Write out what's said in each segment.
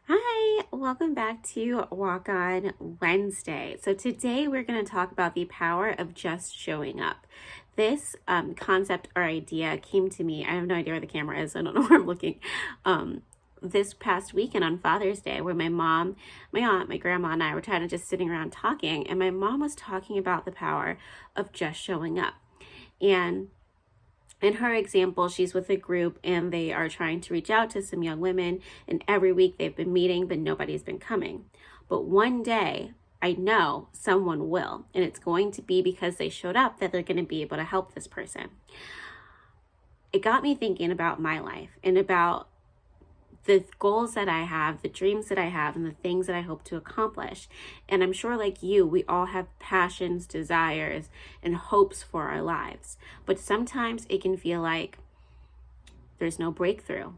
Hi, welcome back to Walk On Wednesday. So, today we're going to talk about the power of just showing up. This concept or idea came to me. I have no idea where the camera is, so I don't know where I'm looking. This past weekend on Father's Day, where my mom, my aunt, my grandma, and I were kind of just sitting around talking, and my mom was talking about the power of just showing up. And in her example, she's with a group and they are trying to reach out to some young women. And every week they've been meeting, but nobody's been coming. But one day, I know someone will. And it's going to be because they showed up that they're going to be able to help this person. It got me thinking about my life and about the goals that I have, the dreams that I have, and the things that I hope to accomplish. And I'm sure, like you, we all have passions, desires, and hopes for our lives. But sometimes it can feel like there's no breakthrough.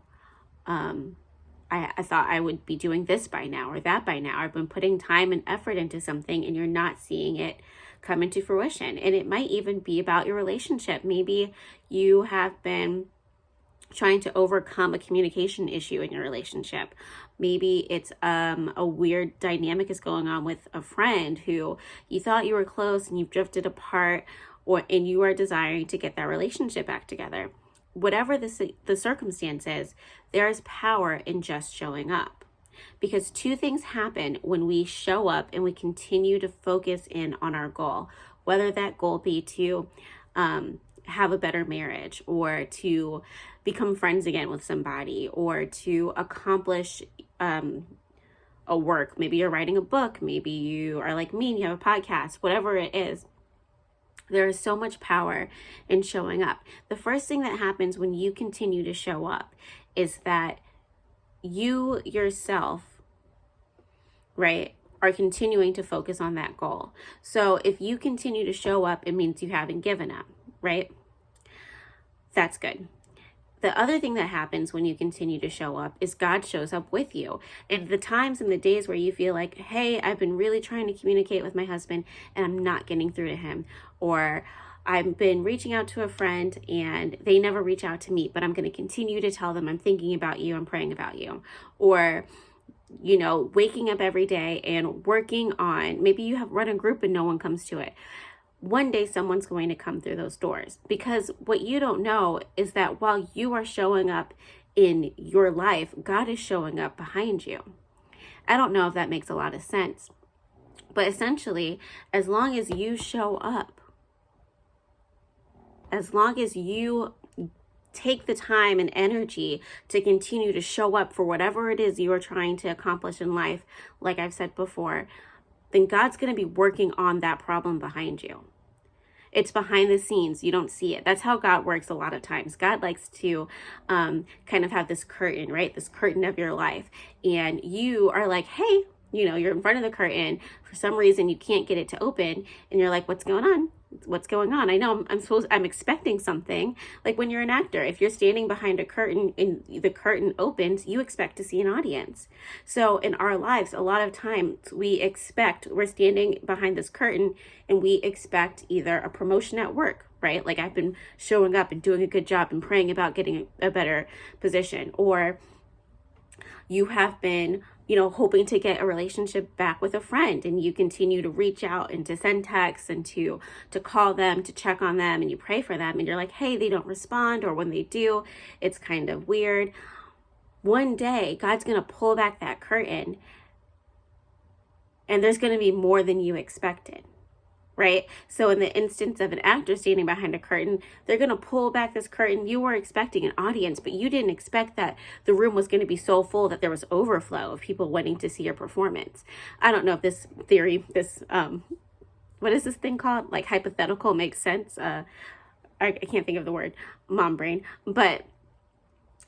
I thought I would be doing this by now or that by now. I've been putting time and effort into something, and you're not seeing it come into fruition. And it might even be about your relationship. Maybe you have been trying to overcome a communication issue in your relationship. Maybe it's a weird dynamic is going on with a friend who you thought you were close and you've drifted apart, and you are desiring to get that relationship back together. Whatever the circumstance is, there is power in just showing up. Because two things happen when we show up and we continue to focus in on our goal, whether that goal be to have a better marriage, or to become friends again with somebody, or to accomplish a work. Maybe you're writing a book, maybe you are like me and you have a podcast, whatever it is. There is so much power in showing up. The first thing that happens when you continue to show up is that you yourself, right, are continuing to focus on that goal. So if you continue to show up, it means you haven't given up, right? That's good. The other thing that happens when you continue to show up is God shows up with you. And the times and the days where you feel like, hey, I've been really trying to communicate with my husband and I'm not getting through to him. Or I've been reaching out to a friend and they never reach out to me, but I'm going to continue to tell them I'm thinking about you, I'm praying about you. Or waking up every day and working on, maybe you have run a group and no one comes to it. One day someone's going to come through those doors, because what you don't know is that while you are showing up in your life, God is showing up behind you. I don't know if that makes a lot of sense, but essentially, as long as you show up, as long as you take the time and energy to continue to show up for whatever it is you are trying to accomplish in life, like I've said before, then God's going to be working on that problem behind you. It's behind the scenes. You don't see it. That's how God works a lot of times. God likes to kind of have this curtain, right? This curtain of your life. And you are like, hey, you're in front of the curtain. For some reason, you can't get it to open. And you're like, what's going on? What's going on? I know I'm expecting something. Like when you're an actor, if you're standing behind a curtain and the curtain opens, you expect to see an audience. So in our lives, a lot of times we're standing behind this curtain and we expect either a promotion at work, right? Like I've been showing up and doing a good job and praying about getting a better position, or you have been hoping to get a relationship back with a friend, and you continue to reach out and to send texts and to call them, to check on them, and you pray for them, and you're like, hey, they don't respond, or when they do, it's kind of weird. One day, God's going to pull back that curtain, and there's going to be more than you expected. Right? So in the instance of an actor standing behind a curtain, they're going to pull back this curtain. You were expecting an audience, but you didn't expect that the room was going to be so full that there was overflow of people wanting to see your performance. I don't know if this theory, what is this thing called? Like hypothetical makes sense. I can't think of the word, mom brain, but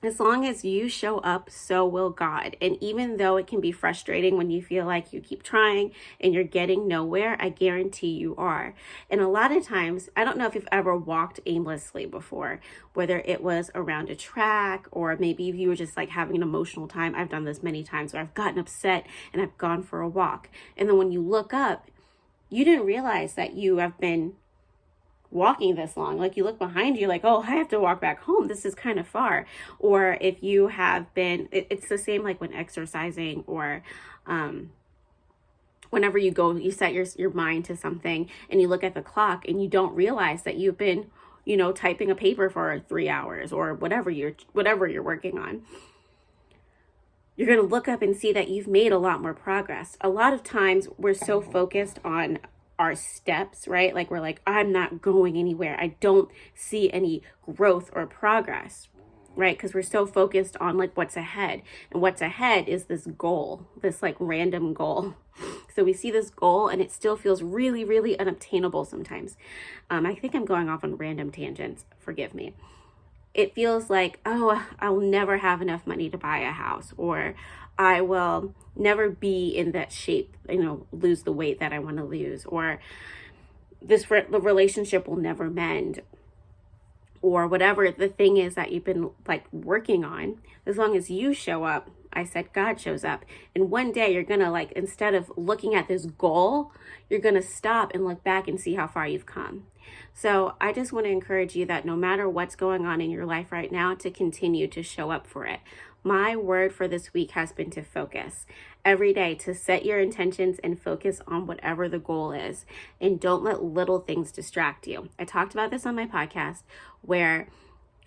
as long as you show up, so will God. And even though it can be frustrating when you feel like you keep trying and you're getting nowhere, I guarantee you are. And a lot of times, I don't know if you've ever walked aimlessly before, whether it was around a track or maybe if you were just like having an emotional time. I've done this many times where I've gotten upset and I've gone for a walk. And then when you look up, you didn't realize that you have been walking this long. Like you look behind you like, oh, I have to walk back home. This is kind of far. Or if you have been, it's the same like when exercising or whenever you go, you set your mind to something and you look at the clock and you don't realize that you've been, typing a paper for 3 hours or whatever you're working on. You're going to look up and see that you've made a lot more progress. A lot of times we're so focused on our steps, right? Like we're like, I'm not going anywhere. I don't see any growth or progress, right? Because we're so focused on like what's ahead. And what's ahead is this goal, this like random goal. So we see this goal and it still feels really, really unobtainable sometimes. I think I'm going off on random tangents. Forgive me. It feels like, oh, I'll never have enough money to buy a house, or I will never be in that shape, lose the weight that I want to lose, or the relationship will never mend, or whatever the thing is that you've been like working on. As long as you show up, I said God shows up. And one day you're going to like, instead of looking at this goal, you're going to stop and look back and see how far you've come. So I just want to encourage you that no matter what's going on in your life right now, to continue to show up for it. My word for this week has been to focus every day, to set your intentions and focus on whatever the goal is. And don't let little things distract you. I talked about this on my podcast where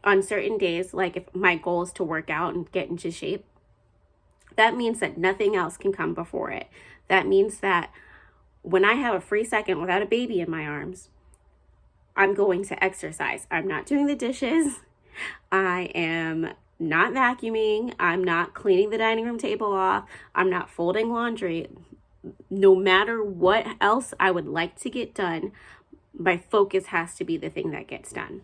on certain days, like if my goal is to work out and get into shape, that means that nothing else can come before it. That means that when I have a free second without a baby in my arms, I'm going to exercise. I'm not doing the dishes. I am not vacuuming. I'm not cleaning the dining room table off. I'm not folding laundry. No matter what else I would like to get done, my focus has to be the thing that gets done.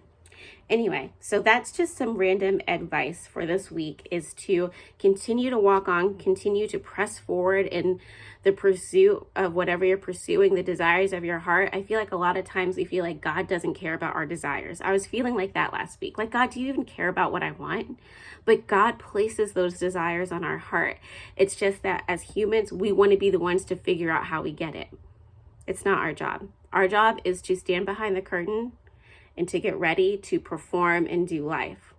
Anyway, so that's just some random advice for this week, is to continue to walk on, continue to press forward in the pursuit of whatever you're pursuing, the desires of your heart. I feel like a lot of times we feel like God doesn't care about our desires. I was feeling like that last week. Like, God, do you even care about what I want? But God places those desires on our heart. It's just that as humans, we want to be the ones to figure out how we get it. It's not our job. Our job is to stand behind the curtain and to get ready to perform and do life.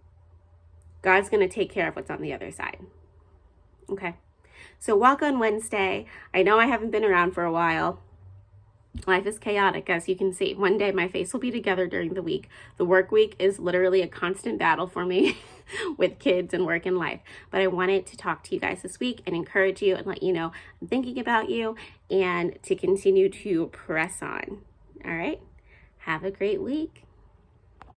God's going to take care of what's on the other side. Okay. So walk on Wednesday. I know I haven't been around for a while. Life is chaotic, as you can see. One day my face will be together during the week. The work week is literally a constant battle for me with kids and work and life. But I wanted to talk to you guys this week and encourage you and let you know I'm thinking about you and to continue to press on. All right. Have a great week.